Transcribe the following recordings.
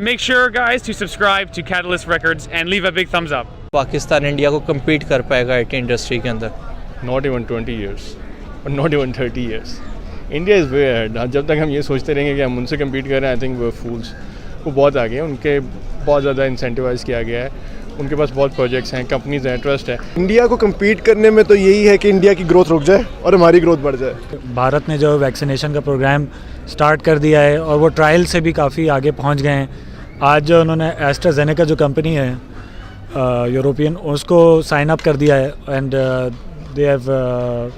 Make sure, guys, to subscribe to Catalyst Records and leave a big thumbs up. Pakistan India को compete कर पाएगा IT industry के अंदर? Not even 20 years, or not even 30 years. India is way ahead. जब तक हम ये सोचते रहेंगे कि हम उनसे compete कर रहे हैं, I think we're fools. वो बहुत आगे हैं, उनके बहुत ज़्यादा इंसेंटिवाइज किया गया है, उनके पास बहुत प्रोजेक्ट्स हैं, कंपनीज हैं, ट्रस्ट है। इंडिया को compete करने में तो यही है कि इंडिया की ग्रोथ रुक जाए और हमारी ग्रोथ बढ़ जाए। भारत ने जो वैक्सीनेशन का प्रोग्राम स्टार्ट कर दिया है और वो ट्रायल से भी काफ़ी आगे पहुंच गए हैं। आज जो उन्होंने एस्ट्राजेनेका जो कंपनी है यूरोपियन, उसको साइन अप कर दिया है and they have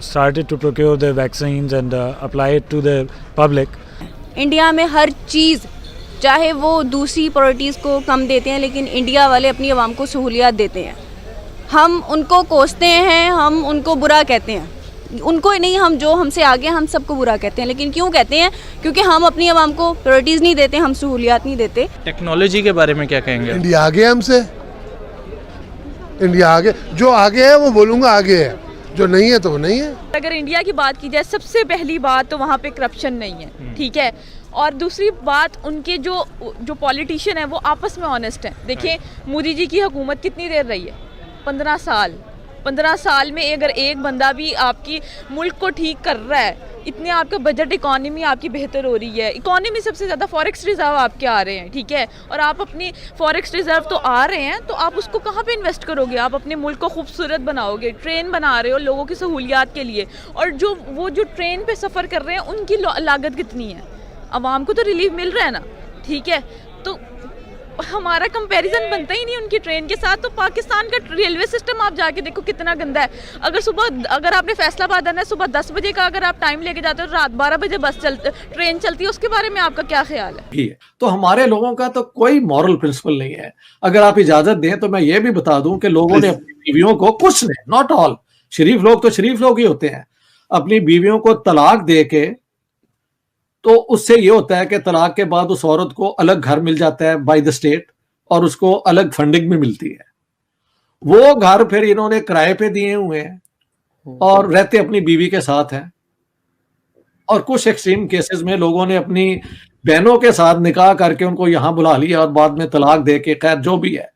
started to procure the vaccines and apply it to the public. India में हर चीज़, चाहे वो दूसरी प्रायोरिटीज़ को कम देते हैं, लेकिन इंडिया वाले अपनी आवाम को सहूलियात देते हैं। हम उनको कोसते हैं, हम उनको बुरा कहते हैं, उनको नहीं, हम जो हमसे आगे हम सबको बुरा कहते हैं। लेकिन क्यों कहते हैं? क्योंकि हम अपनी आवाम को प्रायोरिटीज़ नहीं देते, हम सहूलियात नहीं देते। टेक्नोलॉजी के बारे में क्या कहेंगे? इंडिया आगे है हमसे, इंडिया आगे, जो आगे है वो बोलूँगा आगे है, जो नहीं है तो वो नहीं है। अगर इंडिया की बात की जाए, सबसे पहली बात तो वहाँ पे करप्शन नहीं है, ठीक है। और दूसरी बात, उनके जो पॉलिटिशियन है वो आपस में ऑनेस्ट हैं। देखिए मोदी जी की हुकूमत कितनी देर रही है? 15 साल। 15 साल में अगर एक बंदा भी आपकी मुल्क को ठीक कर रहा है, इतने आपका बजट, इकॉनमी आपकी बेहतर हो रही है, इकॉनमी सबसे ज़्यादा फॉरेक्स रिजर्व आपके आ रहे हैं, ठीक है। और आप अपनी फॉरेक्स रिजर्व तो आ रहे हैं, तो आप उसको कहाँ पे इन्वेस्ट करोगे? आप अपने मुल्क को खूबसूरत बनाओगे, ट्रेन बना रहे हो लोगों की सहूलियात के लिए, और जो ट्रेन पे सफ़र कर रहे हैं उनकी लागत कितनी है? आवाम को तो रिलीफ मिल रहा है ना, ठीक है। तो हमारा कंपैरिजन बनता ही नहीं उनकी ट्रेन के साथ। तो पाकिस्तान का रेलवे सिस्टम आप जाके देखो कितना गंदा है। अगर आपने फैसलाबाद आना है, सुबह 10 बजे का अगर आप टाइम लेके जाते हो, रात 12 बजे ट्रेन चलती है, उसके बारे में आपका क्या ख्याल है? तो हमारे लोगों का तो कोई मॉरल प्रिंसिपल नहीं है। अगर आप इजाजत दें तो मैं ये भी बता दूं कि लोगों ने अपनी बीवियों को, कुछ ने, नॉट ऑल, शरीफ लोग तो शरीफ लोग ही होते हैं, अपनी बीवियों को तलाक दे के, तो उससे ये होता है कि तलाक के बाद उस औरत को अलग घर मिल जाता है बाय द स्टेट, और उसको अलग फंडिंग भी मिलती है। वो घर फिर इन्होंने किराए पे दिए हुए हैं और रहते अपनी बीवी के साथ हैं। और कुछ एक्सट्रीम केसेस में लोगों ने अपनी बहनों के साथ निकाह करके उनको यहां बुला लिया और बाद में तलाक दे के, खैर जो भी है,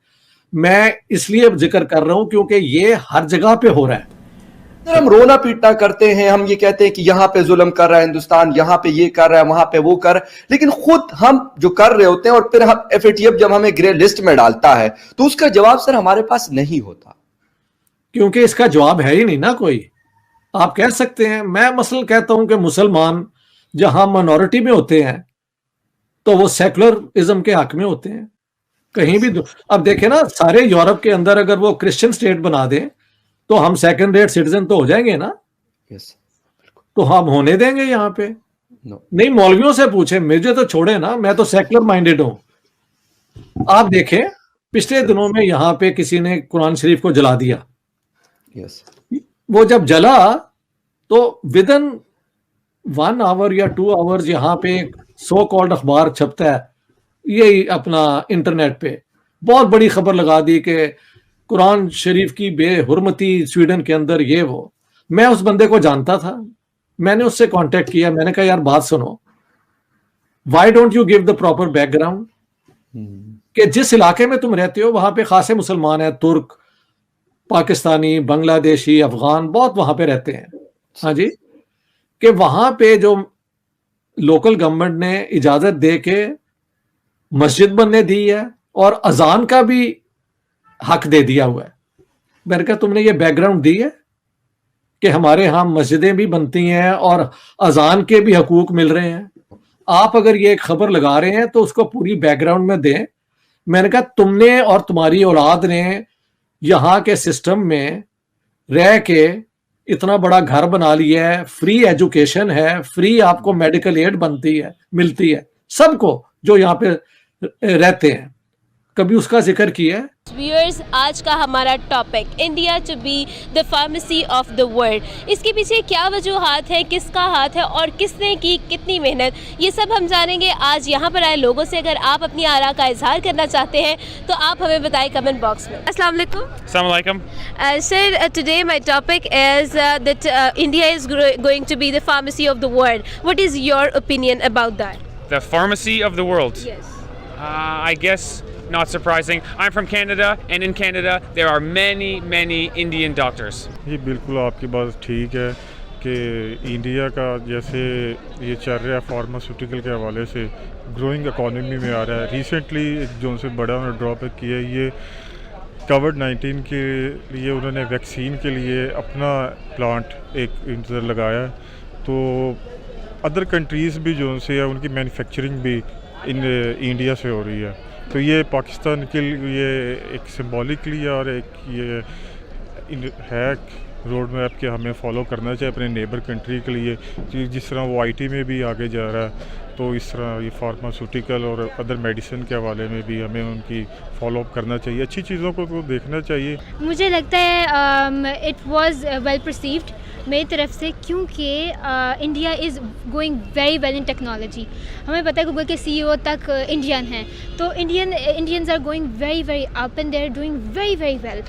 मैं इसलिए जिक्र कर रहा हूं क्योंकि ये हर जगह पे हो रहा है। हम रोना पीटना करते हैं, हम ये कहते हैं कि यहाँ पे जुल्म कर रहा है हिंदुस्तान, यहाँ पे ये कर रहा है, वहां पे वो कर, लेकिन खुद हम जो कर रहे होते हैं और फिर हम FATF जब हमें ग्रे लिस्ट में डालता है तो उसका जवाब सर हमारे पास नहीं होता, क्योंकि इसका जवाब है ही नहीं ना कोई। आप कह सकते हैं, मैं मसलन कहता हूं कि मुसलमान जहां माइनॉरिटी में होते हैं तो वो सेकुलरिज्म के हक में होते हैं कहीं भी। अब देखें ना, सारे यूरोप के अंदर अगर वो क्रिश्चियन स्टेट बना दें तो हम सेकंड रेट सिटीजन तो हो जाएंगे ना। तो हम होने देंगे यहाँ पे? नहीं, मौलवियों से पूछे, मुझे तो छोड़े ना, मैं तो सेकुलर माइंडेड हूं। आप देखें पिछले दिनों में यहाँ पे किसी ने कुरान शरीफ को जला दिया। वो जब जला तो विदिन 1 आवर या 2 आवर्स यहाँ पे सो कॉल्ड अखबार छपता है, यही अपना इंटरनेट पे बहुत बड़ी खबर लगा दी कि कुरान शरीफ की बेहुरमती स्वीडन के अंदर, ये वो। मैं उस बंदे को जानता था, मैंने उससे कांटेक्ट किया, मैंने कहा यार बात सुनो, why don't you give the proper background कि जिस इलाके में तुम रहते हो वहां पे खासे मुसलमान हैं, तुर्क, पाकिस्तानी, बांग्लादेशी, अफगान बहुत वहां पे रहते हैं। हाँ जी, कि वहां पे जो लोकल गवर्नमेंट ने इजाजत दे के मस्जिद बनने दी है और अजान का भी हक दे दिया हुआ है। मैंने कहा तुमने ये बैकग्राउंड दी है कि हमारे यहाँ मस्जिदें भी बनती हैं और अजान के भी हकूक मिल रहे हैं? आप अगर ये खबर लगा रहे हैं तो उसको पूरी बैकग्राउंड में दें। मैंने कहा तुमने और तुम्हारी औलाद ने यहाँ के सिस्टम में रह के इतना बड़ा घर बना लिया है, फ्री एजुकेशन है, फ्री आपको मेडिकल एड बनती है, मिलती है सबको जो यहाँ पे रहते हैं, कभी उसका जिक्र किया है? व्यूअर्स, आज का हमारा topic, India to be the pharmacy of the world, इसके पीछे क्या वजूहात है, किसका हाथ है और किसने की कितनी मेहनत, ये सब हम जानेंगे आज यहाँ पर आए लोगों से। अगर आप अपनी आरा का इजहार करना चाहते हैं तो आप हमें बताएं कमेंट बॉक्स में। अस्सलाम वालेकुम। Assalamu alaikum. Sir, today my topic is that India is going to be the pharmacy of the world. What is your opinion about that? The pharmacy of the world. Yes. I guess not surprising. I'm from Canada, and in Canada there are many Indian doctors. ये बिल्कुल आपकी बात ठीक है कि India का जैसे ये चल रहा है फार्मास्यूटिकल के हवाले से ग्रोइंग इकोनॉमी में आ रहा है। रिसेंटली जो उनसे बड़ा उन्होंने ड्रॉबैक किया है ये कोविड-19 के लिए उन्होंने वैक्सीन के लिए अपना प्लांट एक इंतज़र लगाया है। तो अदर कंट्रीज़ भी जो उनसे है उनकी मैन्युफैक्चरिंग भी इन इंडिया से हो रही है। तो ये पाकिस्तान के लिए एक सिंबॉलिकली और एक ये है रोड मैप के हमें फॉलो करना चाहिए अपने नेबर कंट्री के लिए। जिस तरह वो आईटी में भी आगे जा रहा है तो इस तरह ये फार्मास्यूटिकल और अदर मेडिसिन के हवाले में भी हमें उनकी फॉलो अप करना चाहिए, अच्छी चीज़ों को तो देखना चाहिए। मुझे लगता है इट वाज वेल परसीव्ड मेरी तरफ से, क्योंकि India is going very well in technology. हमें पता है गूगल के सीईओ तक इंडियन हैं, तो Indians are going very up and they are doing very well.